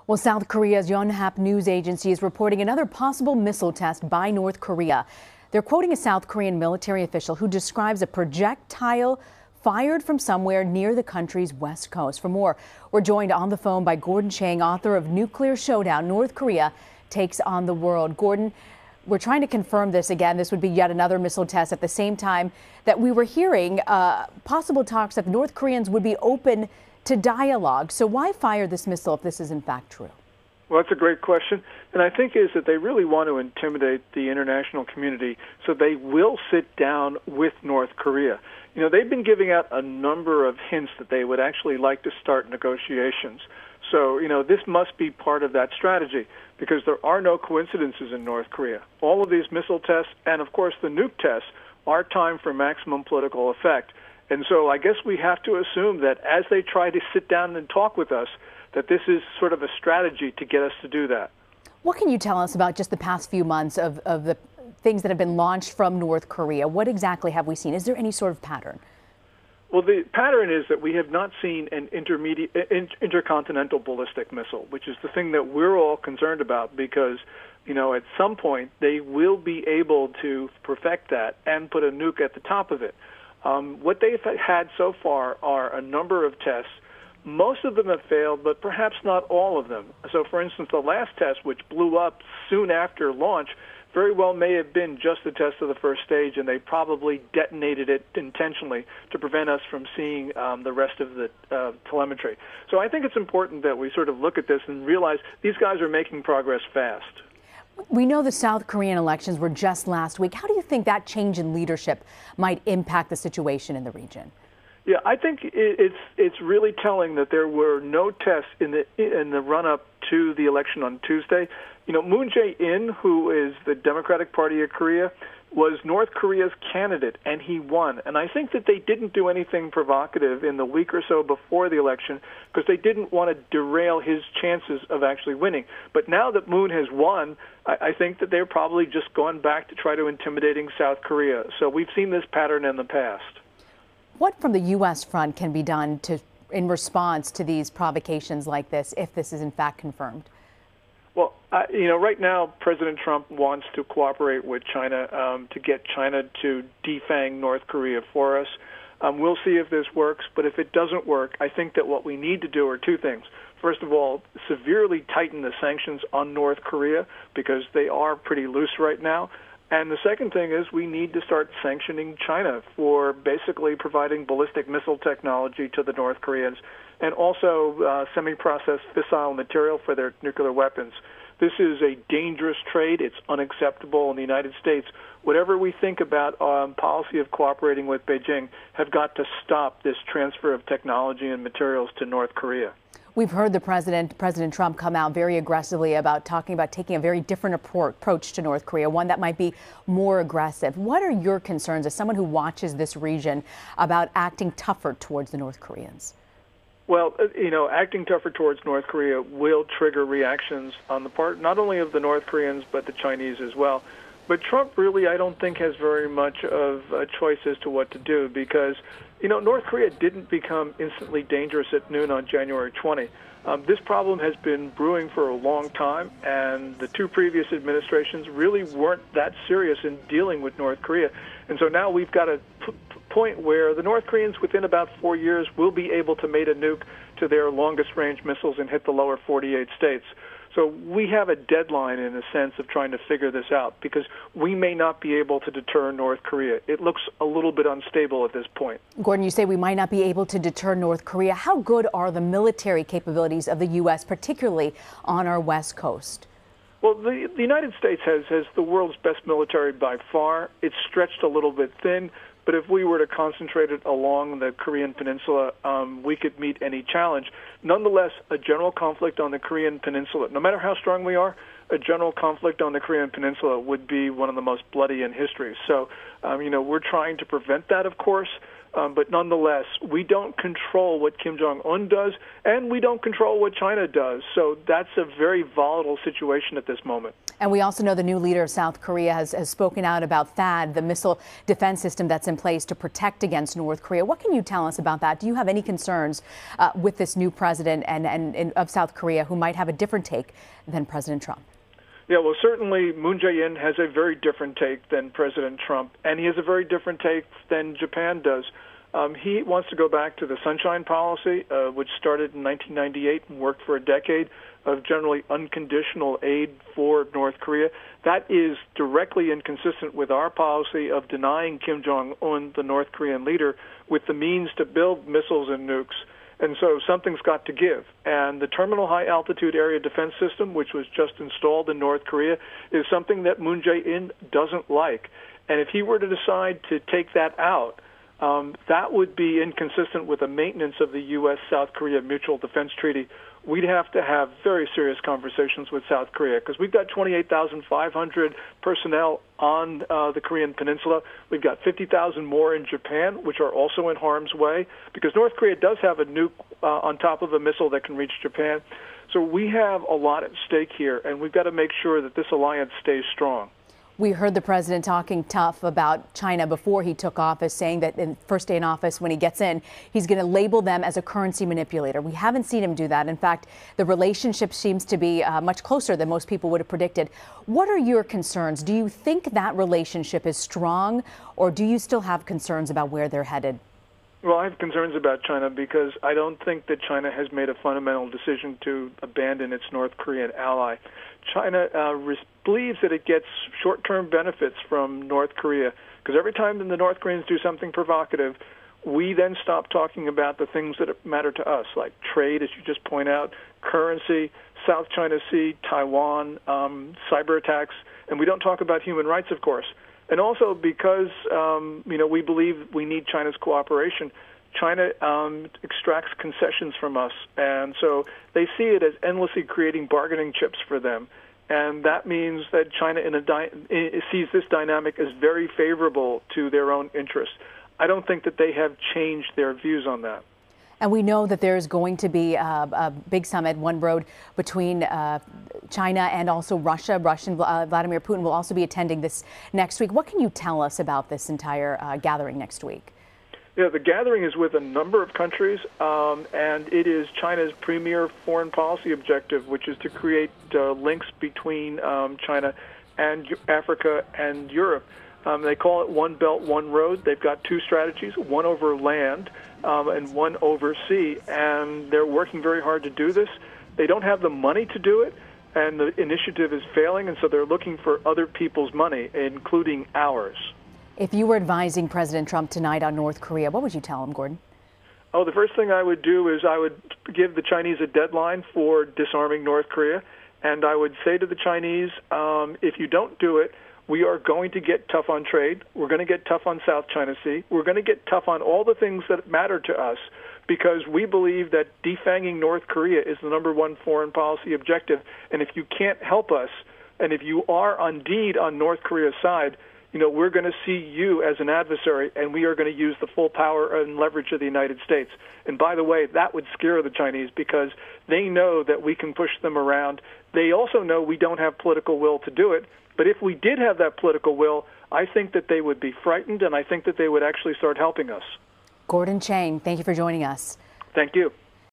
Well, South Korea's Yonhap news agency is reporting another possible missile test by North Korea. They're quoting a South Korean military official who describes a projectile fired from somewhere near the country's west coast. For more, we're joined on the phone by Gordon Chang, author of Nuclear Showdown: North Korea Takes on the World. Gordon, we're trying to confirm this again. This would be yet another missile test at the same time that we were hearing possible talks that the North Koreans would be open to dialogue. So why fire this missile if this is in fact true? Well, that's a great question. And I think is that they really want to intimidate the international community, so they will sit down with North Korea. You know, they've been giving out a number of hints that they would actually like to start negotiations. So, you know, this must be part of that strategy, because there are no coincidences in North Korea. All of these missile tests and, of course, the nuke tests are timed for maximum political effect. And so I guess we have to assume that as they try to sit down and talk with us, that this is sort of a strategy to get us to do that. What can you tell us about just the past few months of the things that have been launched from North Korea? What exactly have we seen? Is there any sort of pattern? Well, the pattern is that we have not seen an intercontinental ballistic missile, which is the thing that we're all concerned about, because, you know, at some point they will be able to perfect that and put a nuke at the top of it. What they've had so far are a number of tests. Most of them have failed, but perhaps not all of them. So, for instance, the last test, which blew up soon after launch, very well may have been just the test of the first stage, and they probably detonated it intentionally to prevent us from seeing the rest of the telemetry. So I think it's important that we sort of look at this and realize these guys are making progress fast. We know the South Korean elections were just last week. How do you think that change in leadership might impact the situation in the region? Yeah, I think it's really telling that there were no tests in the run-up to the election on Tuesday. You know, Moon Jae-in, who is the Democratic Party of Korea, was North Korea's candidate, and he won. And I think that they didn't do anything provocative in the week or so before the election because they didn't want to derail his chances of actually winning. But now that Moon has won, I think that they're probably just gone back to try to intimidating South Korea. So we've seen this pattern in the past. What from the U.S. front can be done in response to these provocations like this, if this is in fact confirmed? Well, you know, right now President Trump wants to cooperate with China to get China to defang North Korea for us. We'll see if this works, but if it doesn't work, I think that what we need to do are two things. First of all, severely tighten the sanctions on North Korea, because they are pretty loose right now. And the second thing is we need to start sanctioning China for basically providing ballistic missile technology to the North Koreans, and also semi-processed fissile material for their nuclear weapons. This is a dangerous trade. It's unacceptable in the United States. Whatever we think about policy of cooperating with Beijing have got to stop this transfer of technology and materials to North Korea. We've heard President Trump, come out very aggressively about talking about taking a very different approach to North Korea, one that might be more aggressive. What are your concerns as someone who watches this region about acting tougher towards the North Koreans? Well, you know, acting tougher towards North Korea will trigger reactions on the part not only of the North Koreans but the Chinese as well. But Trump really, I don't think, has very much of a choice as to what to do, because, you know, North Korea didn't become instantly dangerous at noon on January 20. This problem has been brewing for a long time, and the two previous administrations really weren't that serious in dealing with North Korea. And so now we've got a point where the North Koreans, within about 4 years, will be able to mate a nuke to their longest-range missiles and hit the lower 48 states. So we have a deadline, in a sense, of trying to figure this out, because we may not be able to deter North Korea. It looks a little bit unstable at this point. Gordon, you say we might not be able to deter North Korea. How good are the military capabilities of the U.S., particularly on our west coast? Well, the United States has the world's best military by far. It's stretched a little bit thin, but if we were to concentrate it along the Korean Peninsula, we could meet any challenge. Nonetheless, a general conflict on the Korean Peninsula, no matter how strong we are, a general conflict on the Korean Peninsula would be one of the most bloody in history. So, you know, we're trying to prevent that, of course, But nonetheless, we don't control what Kim Jong-un does, and we don't control what China does. So that's a very volatile situation at this moment. And we also know the new leader of South Korea has spoken out about THAAD, the missile defense system that's in place to protect against North Korea. What can you tell us about that? Do you have any concerns with this new president and of South Korea who might have a different take than President Trump? Yeah, well, certainly Moon Jae-in has a very different take than President Trump, and he has a very different take than Japan does. He wants to go back to the Sunshine Policy, which started in 1998 and worked for a decade, of generally unconditional aid for North Korea. That is directly inconsistent with our policy of denying Kim Jong-un, the North Korean leader, with the means to build missiles and nukes. And so something's got to give. And the Terminal High Altitude Area Defense System, which was just installed in North Korea, is something that Moon Jae-in doesn't like. And if he were to decide to take that out, that would be inconsistent with the maintenance of the U.S.-South Korea Mutual Defense Treaty. We'd have to have very serious conversations with South Korea because we've got 28,500 personnel on the Korean Peninsula. We've got 50,000 more in Japan, which are also in harm's way, because North Korea does have a nuke on top of a missile that can reach Japan. So we have a lot at stake here, and we've got to make sure that this alliance stays strong. We heard the president talking tough about China before he took office, saying that in first day in office, when he gets in, he's going to label them as a currency manipulator. We haven't seen him do that. In fact, the relationship seems to be much closer than most people would have predicted. What are your concerns? Do you think that relationship is strong, or do you still have concerns about where they're headed? Well, I have concerns about China because I don't think that China has made a fundamental decision to abandon its North Korean ally. China believes that it gets short-term benefits from North Korea because every time the North Koreans do something provocative, we then stop talking about the things that matter to us, like trade, as you just point out, currency, South China Sea, Taiwan, cyber attacks, and we don't talk about human rights, of course. And also because, we believe we need China's cooperation, China extracts concessions from us, and so they see it as endlessly creating bargaining chips for them. And that means that China sees this dynamic as very favorable to their own interests. I don't think that they have changed their views on that. And we know that there's going to be a big summit, one road, between China and also Russia. Russian Vladimir Putin will also be attending this next week. What can you tell us about this entire gathering next week? Yeah, the gathering is with a number of countries, and it is China's premier foreign policy objective, which is to create links between China and Africa and Europe. They call it One Belt, One Road. They've got two strategies, one over land and one over sea, and they're working very hard to do this. They don't have the money to do it, and the initiative is failing, and so they're looking for other people's money, including ours. If you were advising President Trump tonight on North Korea, what would you tell him, Gordon? Oh, the first thing I would do is I would give the Chinese a deadline for disarming North Korea, and I would say to the Chinese, if you don't do it, we are going to get tough on trade. We're going to get tough on South China Sea. We're going to get tough on all the things that matter to us because we believe that defanging North Korea is the #1 foreign policy objective. And if you can't help us, and if you are indeed on North Korea's side, we're going to see you as an adversary, and we are going to use the full power and leverage of the United States. And by the way, that would scare the Chinese because they know that we can push them around. They also know we don't have political will to do it. But if we did have that political will, I think that they would be frightened, and I think that they would actually start helping us. Gordon Chang, thank you for joining us. Thank you.